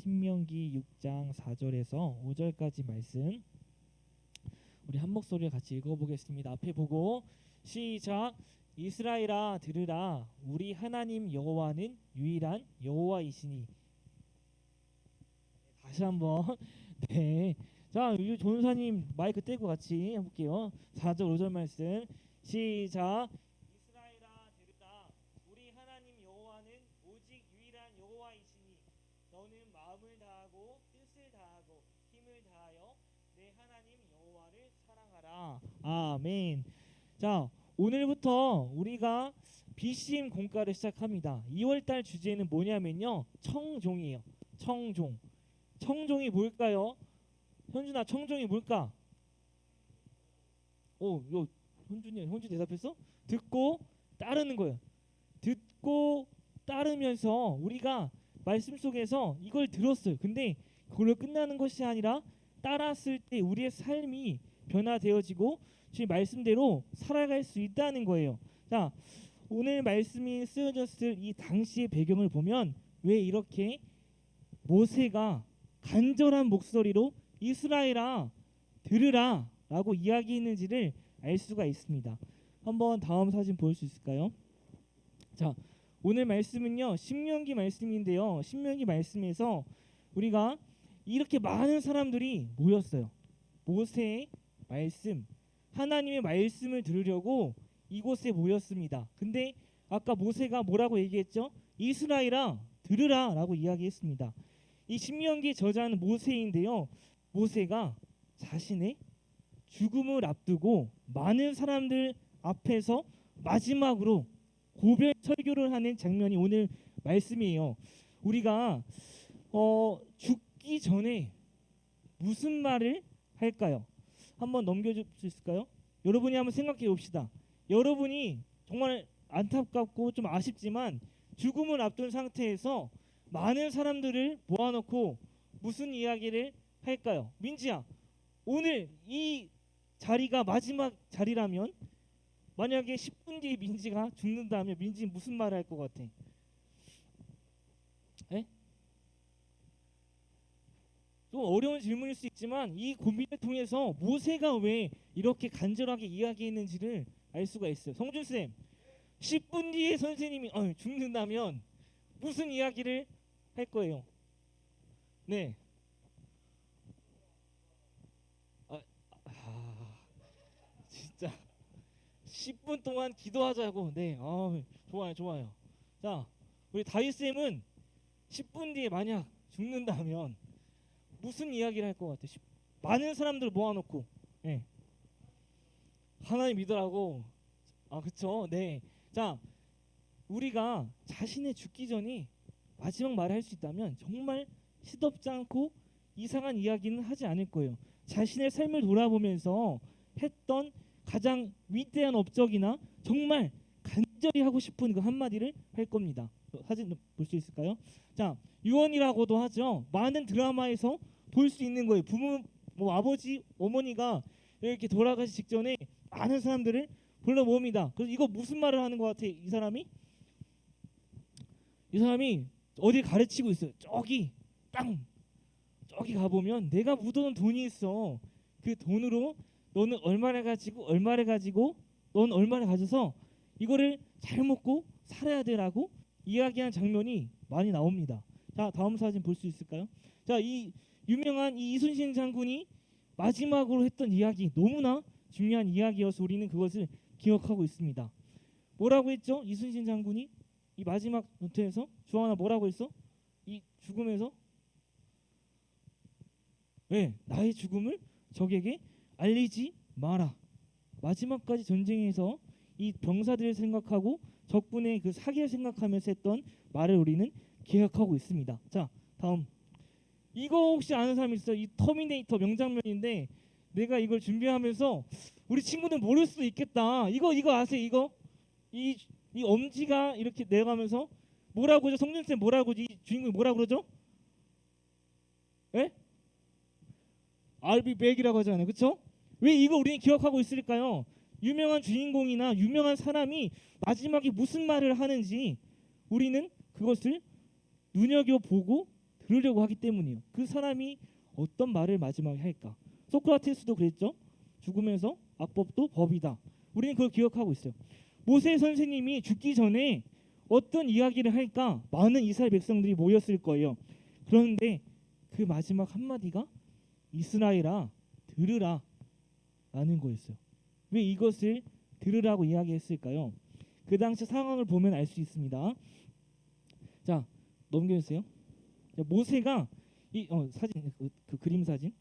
신명기 6장 4절에서 5절까지 말씀 우리 한 목소리에 같이 읽어보겠습니다. 앞에 보고 시작. 이스라엘아 들으라, 우리 하나님 여호와는 유일한 여호와이시니. 다시 한번 네. 자, 전사님 마이크 떼고 같이 해볼게요. 4절 5절 말씀 시작. 이스라엘아 들으라, 우리 하나님 여호와는 오직 유일한 여호와이시니 너는 마음을 다하고 뜻을 다하고 힘을 다하여 내 하나님 여호와를 사랑하라. 아멘. 자, 오늘부터 우리가 BCM 공과를 시작합니다. 2월달 주제는 뭐냐면요, 청종이에요. 청종. 청종이 뭘까요? 현준아, 청종이 뭘까? 요 현준 대답했어? 듣고 따르는 거예요. 듣고 따르면서 우리가 말씀 속에서 이걸 들었어요. 근데 그걸로 끝나는 것이 아니라 따랐을 때 우리의 삶이 변화되어지고 지금 말씀대로 살아갈 수 있다는 거예요. 자, 오늘 말씀이 쓰여졌을 이 당시의 배경을 보면 왜 이렇게 모세가 간절한 목소리로 이스라엘아 들으라 라고 이야기했는지를 알 수가 있습니다. 한번 다음 사진 볼 수 있을까요? 자, 오늘 말씀은요 신명기 말씀인데요, 신명기 말씀에서 우리가 이렇게 많은 사람들이 모였어요. 모세의 말씀, 하나님의 말씀을 들으려고 이곳에 모였습니다. 근데 아까 모세가 뭐라고 얘기했죠? 이스라엘아 들으라 라고 이야기했습니다. 이 신명기 저자는 모세인데요, 모세가 자신의 죽음을 앞두고 많은 사람들 앞에서 마지막으로 고별 설교를 하는 장면이 오늘 말씀이에요. 우리가 죽기 전에 무슨 말을 할까요? 한번 넘겨줄 수 있을까요? 여러분이 한번 생각해 봅시다. 여러분이 정말 안타깝고 좀 아쉽지만 죽음을 앞둔 상태에서 많은 사람들을 모아놓고 무슨 이야기를 할까요? 민지야, 오늘 이 자리가 마지막 자리라면 만약에 10분 뒤에 민지가 죽는다면 민지 무슨 말을 할 것 같아? 에? 좀 어려운 질문일 수 있지만 이 고민을 통해서 모세가 왜 이렇게 간절하게 이야기했는지를 알 수가 있어요. 성준쌤, 10분 뒤에 선생님이 죽는다면 무슨 이야기를 할 거예요? 네. 진짜 10분 동안 기도하자고. 네. 좋아요. 자, 우리 다윗쌤은 10분 뒤에 만약 죽는다면 무슨 이야기를 할 것 같아? 많은 사람들 모아놓고, 네. 하나님 믿으라고. 그쵸? 네. 자, 우리가 자신의 죽기 전에 마지막 말을 할 수 있다면 정말 시덥지 않고 이상한 이야기는 하지 않을 거예요. 자신의 삶을 돌아보면서 했던 가장 위대한 업적이나 정말 간절히 하고 싶은 그 한마디를 할 겁니다. 사진 볼 수 있을까요? 자, 유언이라고도 하죠. 많은 드라마에서 볼 수 있는 거예요. 부모, 아버지, 어머니가 이렇게 돌아가시 직전에 많은 사람들을 불러 모읍니다. 그래서 이거 무슨 말을 하는 것 같아? 이 사람이 어디 가르치고 있어요. 저기 가보면 내가 묻어놓은 돈이 있어. 그 돈으로 너는 얼마를 가지고 너는 얼마를 가져서 이거를 잘 먹고 살아야 되라고 이야기한 장면이 많이 나옵니다. 자, 다음 사진 볼 수 있을까요? 자, 이 유명한 이 이순신 장군이 마지막으로 했던 이야기, 너무나 중요한 이야기여서 우리는 그것을 기억하고 있습니다. 뭐라고 했죠? 이순신 장군이 이 마지막 노트에서 주하나 뭐라고 했어? 이 죽음에서 나의 죽음을 적에게 알리지 마라. 마지막까지 전쟁에서 이 병사들을 생각하고 적군의 그 사기를 생각하면서 했던 말을 우리는 기억하고 있습니다. 자, 다음. 이거 혹시 아는 사람 있어요? 이 터미네이터 명장면인데 내가 이걸 준비하면서 우리 친구는 모를 수도 있겠다. 이거 아세요? 이거 이 엄지가 이렇게 내려가면서 뭐라고 하죠? 성준쌤 뭐라고 하죠? 이 주인공이 뭐라고 그러죠? 예? I'll be back이라고 하잖아요. 그렇죠? 왜 이거 우리는 기억하고 있을까요? 유명한 주인공이나 유명한 사람이 마지막에 무슨 말을 하는지 우리는 그것을 눈여겨보고 들으려고 하기 때문이에요. 그 사람이 어떤 말을 마지막에 할까? 소크라테스도 그랬죠. 죽으면서 악법도 법이다. 우리는 그걸 기억하고 있어요. 모세 선생님이 죽기 전에 어떤 이야기를 할까? 많은 이스라엘 백성들이 모였을 거예요. 그런데 그 마지막 한마디가 이스라엘아 들으라 라는 거였어요. 왜 이것을 들으라고 이야기했을까요? 그 당시 상황을 보면 알 수 있습니다. 자, 넘겨주세요. 자, 모세가 이 사진 그 그림 사진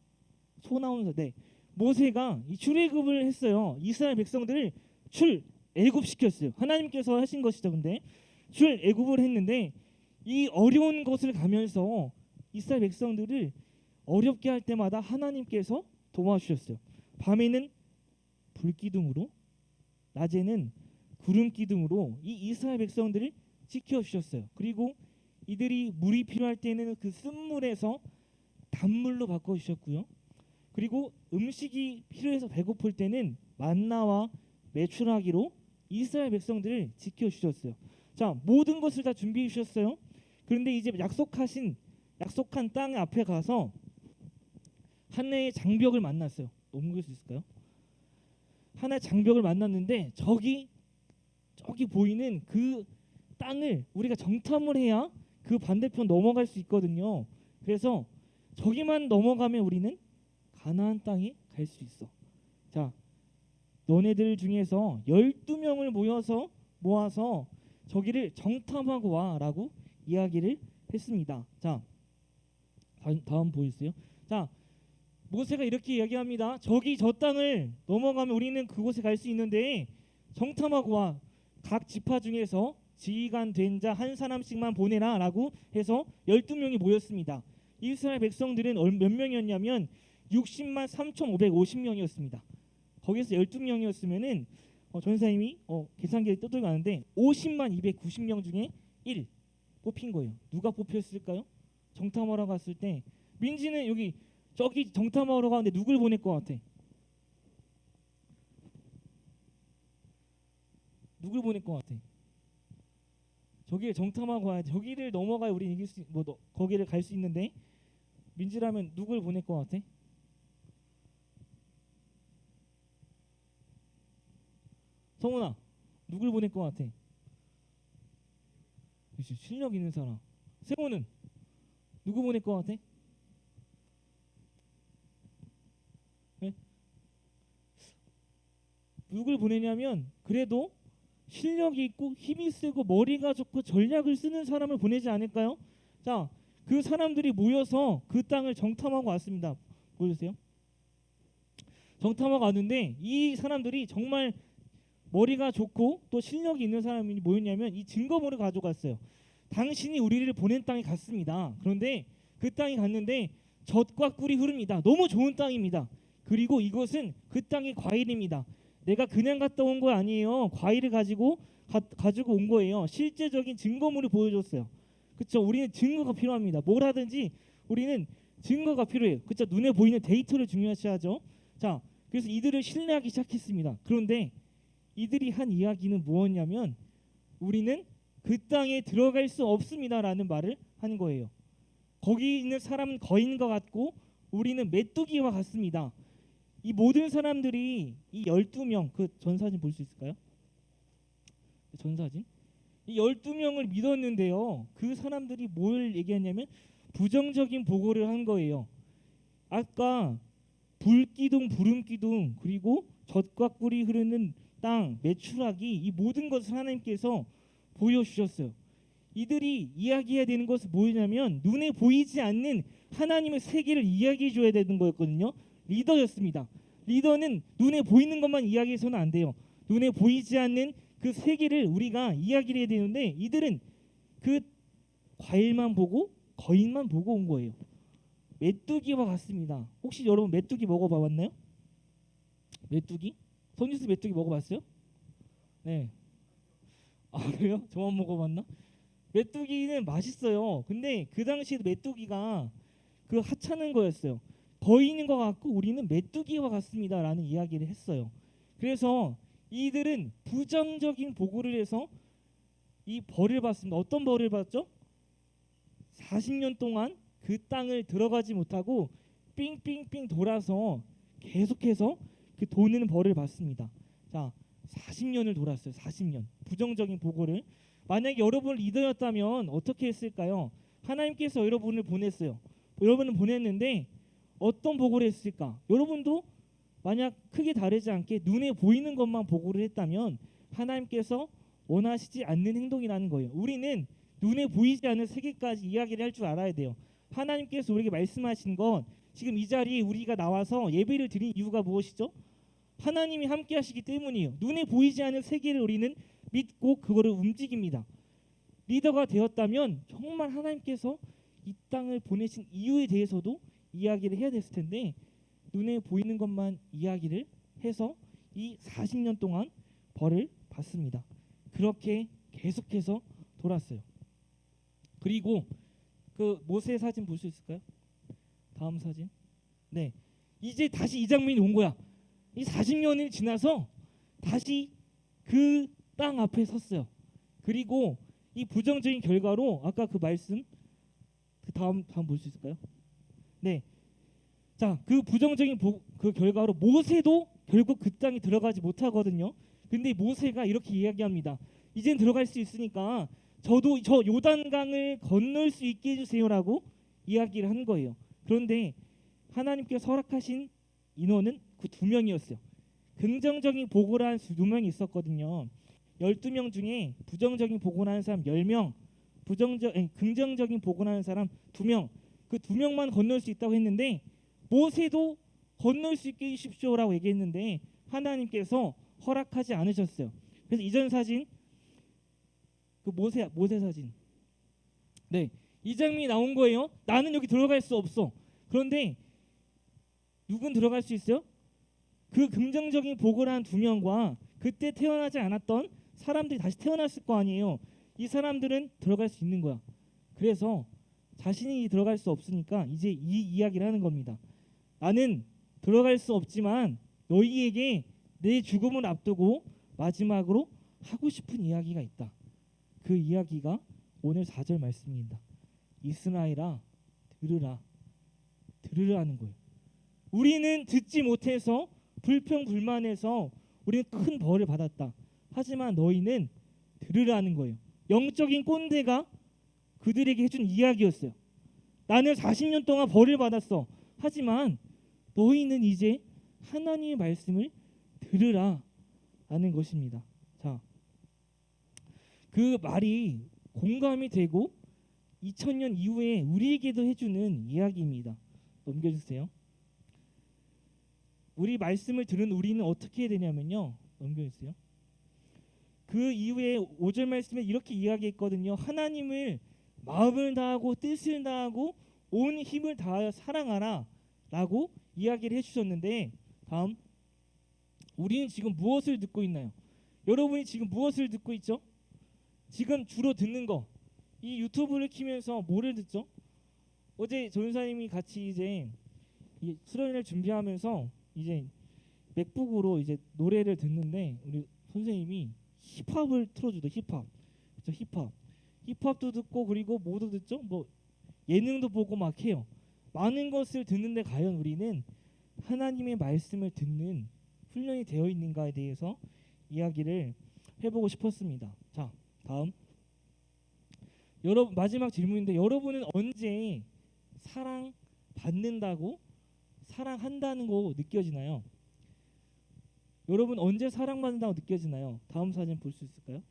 소 나오는 네. 모세가 이 출애굽을 했어요. 이스라엘 백성들을 출애굽시켰어요. 하나님께서 하신 것이죠. 근데 출애굽을 했는데 이 어려운 곳을 가면서 이스라엘 백성들을 어렵게 할 때마다 하나님께서 도와주셨어요. 밤에는 불기둥으로, 낮에는 구름 기둥으로 이 이스라엘 백성들을 지켜주셨어요. 그리고 이들이 물이 필요할 때는 그 쓴물에서 단물로 바꿔주셨고요. 그리고 음식이 필요해서 배고플 때는 만나와 메추라기로 이스라엘 백성들을 지켜주셨어요. 자, 모든 것을 다 준비해 주셨어요. 그런데 이제 약속한 땅 앞에 가서 하나의 장벽을 만났어요. 넘길 수 있을까요? 하나의 장벽을 만났는데 저기 보이는 그 땅을 우리가 정탐을 해야 그 반대편 넘어갈 수 있거든요. 그래서 저기만 넘어가면 우리는 가나안 땅에 갈 수 있어. 자, 너네들 중에서 12명을 모아서 저기를 정탐하고 와라고 이야기를 했습니다. 자, 다음 보이세요? 자, 모세가 이렇게 이야기합니다. 저기 저 땅을 넘어가면 우리는 그곳에 갈 수 있는데 정탐하고 와. 각 지파 중에서 지휘관 된 자 한 사람씩만 보내라라고 해서 12명이 모였습니다. 이스라엘 백성들은 몇 명이었냐면 60만 3,550명이었습니다. 거기서 12명이었으면은 전사님이 계산기를 떠들고 가는데 50만 290명 중에 1 뽑힌 거예요. 누가 뽑혔을까요? 정탐하러 갔을 때 민지는 저기 정탐하러 가는데 누굴 보낼 것 같아? 누굴 보낼 것 같아? 저기를 정탐하고 와야 저기를 넘어가야 우리 이길 수 거기를 갈 수 있는데 민지라면 누굴 보낼 것 같아? 성훈아 누굴 보낼 것 같아? 그치, 실력 있는 사람. 세훈은 누구 보낼 것 같아? 네? 누굴 보내냐면 그래도 실력이 있고 힘이 세고 머리가 좋고 전략을 쓰는 사람을 보내지 않을까요? 자, 그 사람들이 모여서 그 땅을 정탐하고 왔습니다. 보여주세요. 정탐하고 왔는데 이 사람들이 정말 머리가 좋고 또 실력이 있는 사람이 뭐였냐면 이 증거물을 가져갔어요. 당신이 우리를 보낸 땅에 갔습니다. 그런데 그 땅에 갔는데 젖과 꿀이 흐릅니다. 너무 좋은 땅입니다. 그리고 이것은 그 땅의 과일입니다. 내가 그냥 갔다 온 거 아니에요. 과일을 가지고 온 거예요. 실제적인 증거물을 보여줬어요. 그렇죠? 우리는 증거가 필요합니다. 뭘 하든지 우리는 증거가 필요해요. 그렇죠? 눈에 보이는 데이터를 중요시하죠. 자, 그래서 이들을 신뢰하기 시작했습니다. 그런데 이들이 한 이야기는 무엇이냐면 우리는 그 땅에 들어갈 수 없습니다라는 말을 하는 거예요. 거기 있는 사람은 거인과 같고 우리는 메뚜기와 같습니다. 이 모든 사람들이 이 12명 그 전사진 볼 수 있을까요? 전사진 이 12명을 믿었는데요. 그 사람들이 뭘 얘기했냐면 부정적인 보고를 한 거예요. 아까 불기둥, 부름기둥 그리고 젖과 꿀이 흐르는 땅, 메추라기 이 모든 것을 하나님께서 보여주셨어요. 이들이 이야기해야 되는 것은 뭐냐면 눈에 보이지 않는 하나님의 세계를 이야기해 줘야 되는 거였거든요. 리더였습니다. 리더는 눈에 보이는 것만 이야기해서는 안 돼요. 눈에 보이지 않는 그 세계를 우리가 이야기를 해야 되는데 이들은 그 과일만 보고 거인만 보고 온 거예요. 메뚜기와 같습니다. 혹시 여러분 메뚜기 먹어봤나요? 메뚜기? 손지수 메뚜기 먹어봤어요? 네. 아 그래요? 저만 먹어봤나? 메뚜기는 맛있어요. 근데 그 당시에 메뚜기가 그 하찮은 거였어요. 거인인 것 같고 우리는 메뚜기와 같습니다라는 이야기를 했어요. 그래서 이들은 부정적인 보고를 해서 이 벌을 받습니다. 어떤 벌을 받죠? 40년 동안 그 땅을 들어가지 못하고 삥삥삥 돌아서 계속해서 그 도는 벌을 받습니다. 자, 40년을 돌았어요. 40년. 부정적인 보고를. 만약에 여러분 리더였다면 어떻게 했을까요? 하나님께서 여러분을 보냈어요. 여러분은 보냈는데 어떤 보고를 했을까? 여러분도 만약 크게 다르지 않게 눈에 보이는 것만 보고를 했다면 하나님께서 원하시지 않는 행동이라는 거예요. 우리는 눈에 보이지 않는 세계까지 이야기를 할 줄 알아야 돼요. 하나님께서 우리에게 말씀하신 건 지금 이 자리에 우리가 나와서 예배를 드린 이유가 무엇이죠? 하나님이 함께 하시기 때문이에요. 눈에 보이지 않는 세계를 우리는 믿고 그거를 움직입니다. 리더가 되었다면 정말 하나님께서 이 땅을 보내신 이유에 대해서도 이야기를 해야 됐을 텐데 눈에 보이는 것만 이야기를 해서 이 40년 동안 벌을 받습니다. 그렇게 계속해서 돌았어요. 그리고 그 모세 사진 볼 수 있을까요? 다음 사진. 네, 이제 다시 이 장면이 온 거야. 이 40년이 지나서 다시 그 땅 앞에 섰어요. 그리고 이 부정적인 결과로 아까 그 말씀 그 다음 볼 수 있을까요? 네. 자, 그 부정적인 그 결과로 모세도 결국 그 땅에 들어가지 못하거든요. 근데 모세가 이렇게 이야기합니다. 이젠 들어갈 수 있으니까 저도 저 요단강을 건널 수 있게 해주세요라고 이야기를 한 거예요. 그런데 하나님께서 허락하신 인원은 그 2명이었어요. 긍정적인 보고를 한 2명이 있었거든요. 12명 중에 부정적인 보고를 하는 사람 10명, 긍정적인 보고를 하는 사람 2명. 그 2명만 건널 수 있다고 했는데 모세도 건널 수 있게 해주십시오라고 얘기했는데 하나님께서 허락하지 않으셨어요. 그래서 이전 사진 그 모세 사진. 네, 이 장면이 나온 거예요. 나는 여기 들어갈 수 없어. 그런데 누군 들어갈 수 있어요? 그 긍정적인 보고를 한 2명과 그때 태어나지 않았던 사람들이 다시 태어났을 거 아니에요. 이 사람들은 들어갈 수 있는 거야. 그래서 자신이 들어갈 수 없으니까 이제 이 이야기를 하는 겁니다. 나는 들어갈 수 없지만 너희에게 내 죽음을 앞두고 마지막으로 하고 싶은 이야기가 있다. 그 이야기가 오늘 4절 말씀입니다. 이스라엘아 들으라. 들으라는 거예요. 우리는 듣지 못해서 불평불만해서 우리는 큰 벌을 받았다. 하지만 너희는 들으라는 거예요. 영적인 꼰대가 그들에게 해준 이야기였어요. 나는 40년 동안 벌을 받았어. 하지만 너희는 이제 하나님의 말씀을 들으라 하는 것입니다. 자, 그 말이 공감이 되고 2000년 이후에 우리에게도 해주는 이야기입니다. 넘겨주세요. 우리 말씀을 들은 우리는 어떻게 해야 되냐면요. 넘겨주세요. 그 이후에 5절 말씀에 이렇게 이야기했거든요. 하나님을 마음을 다하고 뜻을 다하고 온 힘을 다하여 사랑하라 라고 이야기를 해주셨는데 다음 우리는 지금 무엇을 듣고 있나요? 여러분이 지금 무엇을 듣고 있죠? 지금 주로 듣는 거 이 유튜브를 키면서 뭐를 듣죠? 어제 전사님이 같이 이제 이 수련회를 준비하면서 이제 맥북으로 이제 노래를 듣는데 우리 선생님이 힙합을 틀어주더 힙합 그렇죠? 힙합도 듣고 그리고 뭐도 듣죠? 뭐 예능도 보고 막 해요. 많은 것을 듣는데 과연 우리는 하나님의 말씀을 듣는 훈련이 되어 있는가에 대해서 이야기를 해보고 싶었습니다. 자, 다음 여러분 마지막 질문인데 여러분은 언제 사랑받는다고 사랑한다는 거 느껴지나요? 여러분 언제 사랑받는다고 느껴지나요? 다음 사진 볼 수 있을까요?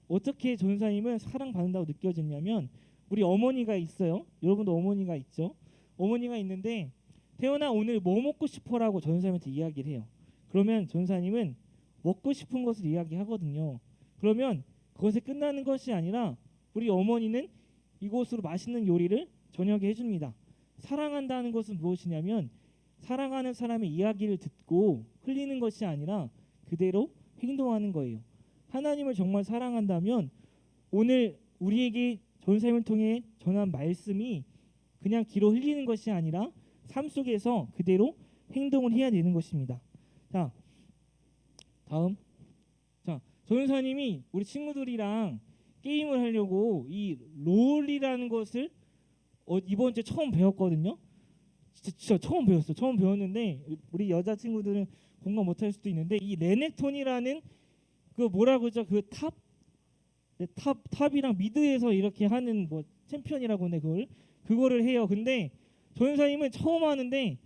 어떻게 전사님은 사랑받는다고 느껴졌냐면 우리 어머니가 있어요. 여러분도 어머니가 있죠? 어머니가 있는데 태연아 오늘 뭐 먹고 싶어라고 전사님한테 이야기를 해요. 그러면 전사님은 먹고 싶은 것을 이야기하거든요. 그러면 그것에 끝나는 것이 아니라 우리 어머니는 이곳으로 맛있는 요리를 저녁에 해줍니다. 사랑한다는 것은 무엇이냐면 사랑하는 사람의 이야기를 듣고 흘리는 것이 아니라 그대로 행동하는 거예요. 하나님을 정말 사랑한다면 오늘 우리에게 전사님을 통해 전한 말씀이 그냥 귀로 흘리는 것이 아니라 삶 속에서 그대로 행동을 해야 되는 것입니다. 자, 다음. 자, 전사님이 우리 친구들이랑 게임을 하려고 이 롤이라는 것을 이번 주에 처음 배웠거든요. 진짜 처음 배웠어. 처음 배웠는데 우리 여자 친구들은 공감 못할 수도 있는데 이 레넥톤이라는 그 뭐라 그러죠? 그 탑이랑 미드에서 이렇게 하는 뭐 챔피언이라고 하네 그거를 해요. 근데 전사님은 처음 하는데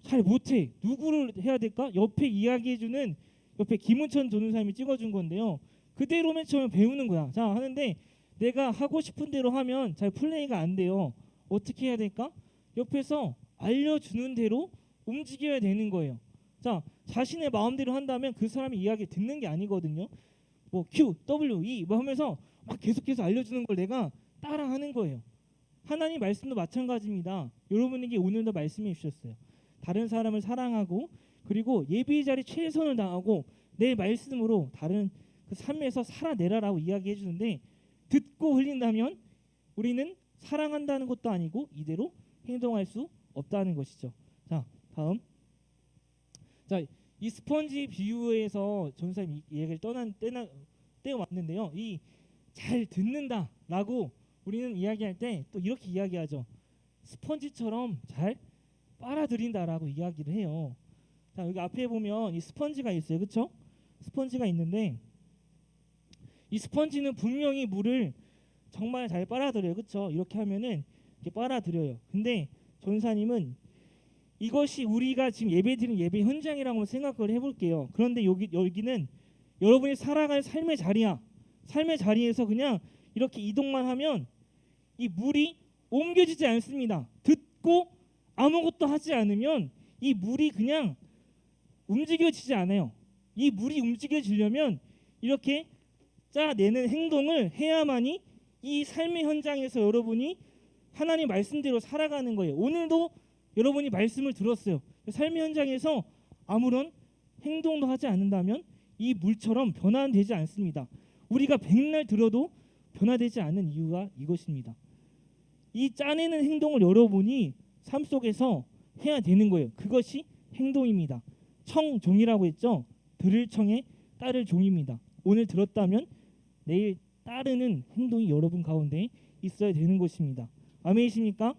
잘 못해. 누구를 해야 될까? 옆에 이야기해주는 옆에 김은천 전사님이 찍어준 건데요. 그대로 맨 처음에 배우는 거야. 자 하는데 내가 하고 싶은 대로 하면 잘 플레이가 안 돼요. 어떻게 해야 될까? 옆에서 알려주는 대로 움직여야 되는 거예요. 자 자신의 마음대로 한다면 그 사람의 이야기 듣는 게 아니거든요. 뭐 Q, W, E 뭐 하면서 막 계속해서 알려주는 걸 내가 따라하는 거예요. 하나님 말씀도 마찬가지입니다. 여러분에게 오늘도 말씀해 주셨어요. 다른 사람을 사랑하고 그리고 예배의 자리 최선을 다하고 내 말씀으로 다른 그 삶에서 살아내라라고 이야기해 주는데 듣고 흘린다면 우리는 사랑한다는 것도 아니고 이대로 행동할 수 없다는 것이죠. 자 다음 이 스펀지 비유에서 전사님 이 얘기를 떼어왔는데요. 이 잘 듣는다라고 우리는 이야기할 때 또 이렇게 이야기하죠. 스펀지처럼 잘 빨아들인다라고 이야기를 해요. 자 여기 앞에 보면 이 스펀지가 있어요, 그렇죠? 스펀지가 있는데 이 스펀지는 분명히 물을 정말 잘 빨아들여요, 그렇죠? 이렇게 하면은 이렇게 빨아들여요. 근데 전사님은 이것이 우리가 지금 예배드리는 예배 현장이라고 생각을 해볼게요. 그런데 여기는 여러분이 살아갈 삶의 자리야. 삶의 자리에서 그냥 이렇게 이동만 하면 이 물이 옮겨지지 않습니다. 듣고 아무것도 하지 않으면 이 물이 그냥 움직여지지 않아요. 이 물이 움직여지려면 이렇게 짜내는 행동을 해야만이 이 삶의 현장에서 여러분이 하나님 말씀대로 살아가는 거예요. 오늘도 여러분이 말씀을 들었어요. 삶의 현장에서 아무런 행동도 하지 않는다면 이 물처럼 변화되지 않습니다. 우리가 백날 들어도 변화되지 않는 이유가 이것입니다. 이 짜내는 행동을 여러분이 삶 속에서 해야 되는 거예요. 그것이 행동입니다. 청종이라고 했죠. 들을 청에 따를 종입니다. 오늘 들었다면 내일 따르는 행동이 여러분 가운데 있어야 되는 것입니다. 아멘이십니까?